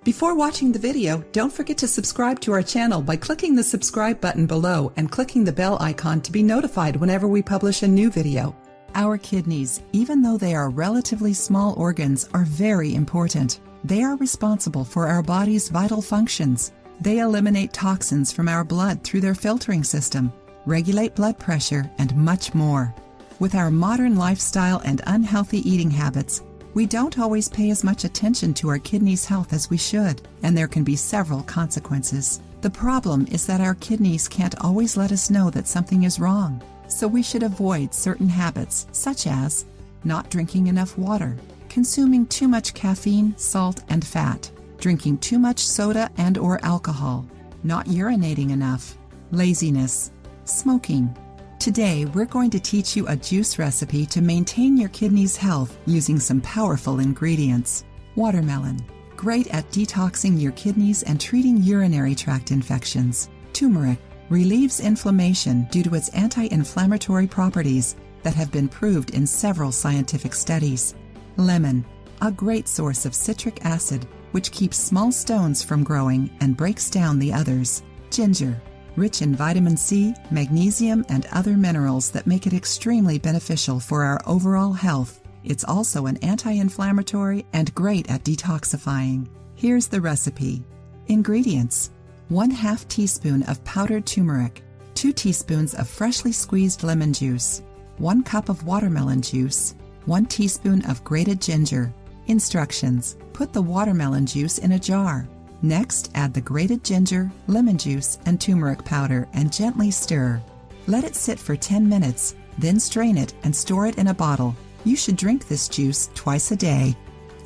Before watching the video, don't forget to subscribe to our channel by clicking the subscribe button below and clicking the bell icon to be notified whenever we publish a new video. Our kidneys, even though they are relatively small organs, are very important. They are responsible for our body's vital functions. They eliminate toxins from our blood through their filtering system, regulate blood pressure, and much more. With our modern lifestyle and unhealthy eating habits, we don't always pay as much attention to our kidneys' health as we should, and there can be several consequences. The problem is that our kidneys can't always let us know that something is wrong, so we should avoid certain habits, such as not drinking enough water, consuming too much caffeine, salt, and fat, drinking too much soda and/or alcohol, not urinating enough, laziness, smoking. Today, we're going to teach you a juice recipe to maintain your kidneys' health using some powerful ingredients. Watermelon, great at detoxing your kidneys and treating urinary tract infections. Turmeric, relieves inflammation due to its anti-inflammatory properties that have been proved in several scientific studies. Lemon, a great source of citric acid, which keeps small stones from growing and breaks down the others. Ginger, rich in vitamin C, magnesium, and other minerals that make it extremely beneficial for our overall health. It's also an anti-inflammatory and great at detoxifying. Here's the recipe. Ingredients: 1/2 teaspoon of powdered turmeric, 2 teaspoons of freshly squeezed lemon juice, 1 cup of watermelon juice, 1 teaspoon of grated ginger. Instructions: put the watermelon juice in a jar. Next, add the grated ginger, lemon juice, and turmeric powder and gently stir. Let it sit for 10 minutes, then strain it and store it in a bottle. You should drink this juice twice a day.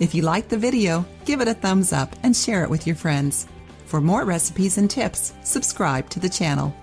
If you liked the video, give it a thumbs up and share it with your friends. For more recipes and tips, subscribe to the channel.